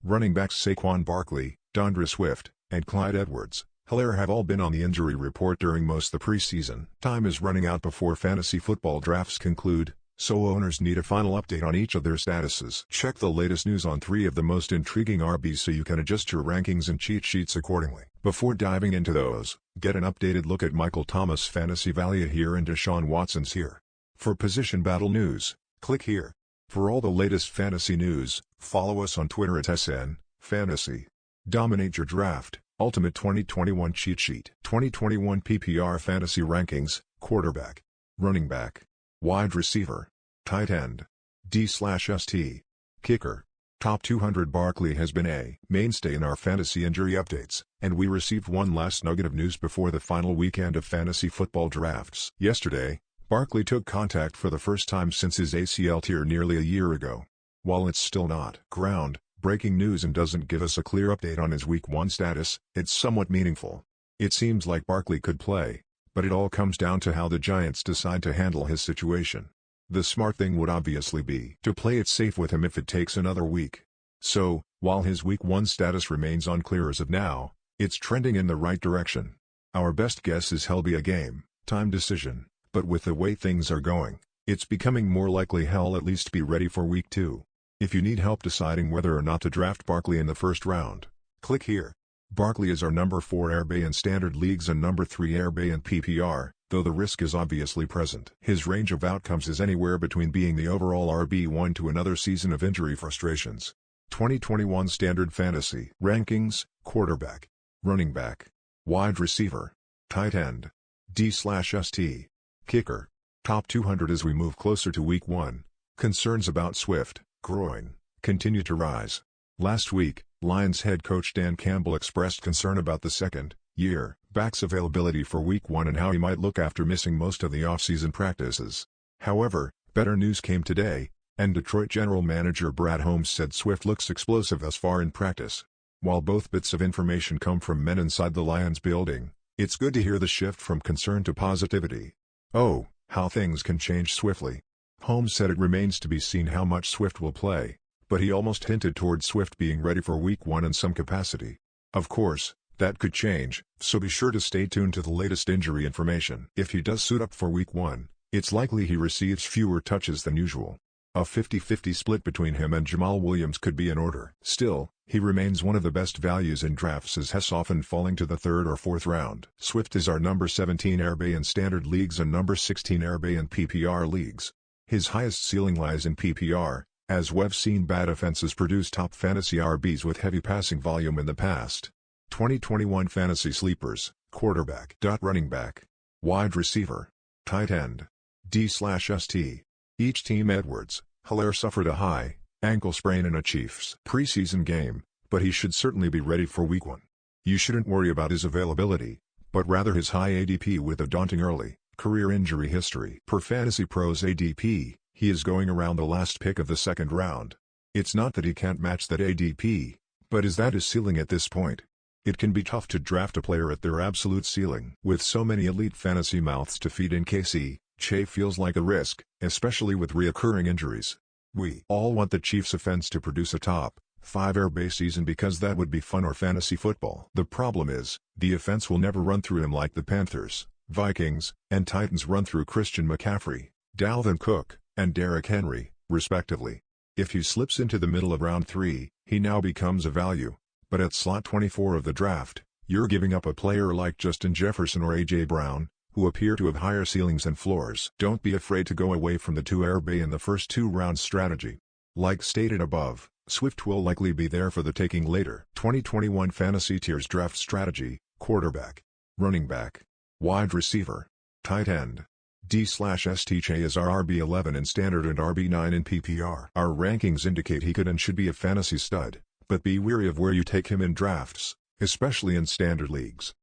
Running backs Saquon Barkley, DeAndre Swift, and Clyde Edwards-Helaire have all been on the injury report during most of the preseason. Time is running out before fantasy football drafts conclude, so owners need a final update on each of their statuses. Check the latest news on 3 of the most intriguing RBs so you can adjust your rankings and cheat sheets accordingly. Before diving into those, get an updated look at Michael Thomas' fantasy value here and Deshaun Watson's here. For position battle news, click here. For all the latest fantasy news, follow us on Twitter at SNFantasy. Dominate your draft. Ultimate 2021 Cheat Sheet. 2021 PPR Fantasy Rankings, Quarterback, Running Back, Wide Receiver, Tight End, D/ST, Kicker. Top 200. Barkley has been a mainstay in our fantasy injury updates, and we received one last nugget of news before the final weekend of fantasy football drafts. Yesterday, Barkley took contact for the first time since his ACL tear nearly a year ago. While it's still not ground-breaking news and doesn't give us a clear update on his Week 1 status, it's somewhat meaningful. It seems like Barkley could play, but it all comes down to how the Giants decide to handle his situation. The smart thing would obviously be to play it safe with him if it takes another week. So, while his Week 1 status remains unclear as of now, it's trending in the right direction. Our best guess is he'll be a game-time decision. But with the way things are going, it's becoming more likely he'll at least be ready for Week 2. If you need help deciding whether or not to draft Barkley in the first round, click here. Barkley is our number 4 RB in standard leagues and number 3 RB in PPR, though the risk is obviously present. His range of outcomes is anywhere between being the overall RB1 to another season of injury frustrations. 2021 Standard Fantasy Rankings, Quarterback, Running Back, Wide Receiver, Tight End, D/ST, Kicker. Top 200. As we move closer to Week 1, concerns about Swift, groin, continue to rise. Last week, Lions head coach Dan Campbell expressed concern about the second-year back's availability for Week 1 and how he might look after missing most of the offseason practices. However, better news came today, and Detroit general manager Brad Holmes said Swift looks explosive thus far in practice. While both bits of information come from men inside the Lions building, it's good to hear the shift from concern to positivity. Oh, how things can change swiftly. Holmes said it remains to be seen how much Swift will play, but he almost hinted toward Swift being ready for Week 1 in some capacity. Of course, that could change, so be sure to stay tuned to the latest injury information. If he does suit up for Week 1, it's likely he receives fewer touches than usual. A 50-50 split between him and Jamal Williams could be in order. Still, he remains one of the best values in drafts as he's often falling to the 3rd or 4th round. Swift is our number 17 RB in standard leagues and number 16 RB in PPR leagues. His highest ceiling lies in PPR, as we've seen bad offenses produce top fantasy RBs with heavy passing volume in the past. 2021 Fantasy Sleepers, Quarterback, Running Back, Wide Receiver, Tight End, D/ST. Each team. Edwards-Helaire suffered a high ankle sprain in a Chiefs preseason game, but he should certainly be ready for Week 1. You shouldn't worry about his availability, but rather his high ADP with a daunting early career injury history. Per Fantasy Pros ADP, he is going around the last pick of the 2nd round. It's not that he can't match that ADP, but is that his ceiling at this point? It can be tough to draft a player at their absolute ceiling. With so many elite fantasy mouths to feed in KC, feels like a risk, especially with reoccurring injuries. We all want the Chiefs offense to produce a top 5 RB season because that would be fun or fantasy football. The problem is, the offense will never run through him like the Panthers, Vikings, and Titans run through Christian McCaffrey, Dalvin Cook, and Derrick Henry, respectively. If he slips into the middle of round 3, he now becomes a value, but at slot 24 of the draft, you're giving up a player like Justin Jefferson or A.J. Brown, who appear to have higher ceilings and floors. Don't be afraid to go away from the 2 RB in the first 2 rounds strategy. Like stated above, Swift will likely be there for the taking later. 2021 Fantasy Tiers Draft Strategy, Quarterback, Running Back, Wide Receiver, Tight End, D/ST. is our RB11 in standard and RB9 in PPR. Our rankings indicate he could and should be a fantasy stud, but be wary of where you take him in drafts, especially in standard leagues.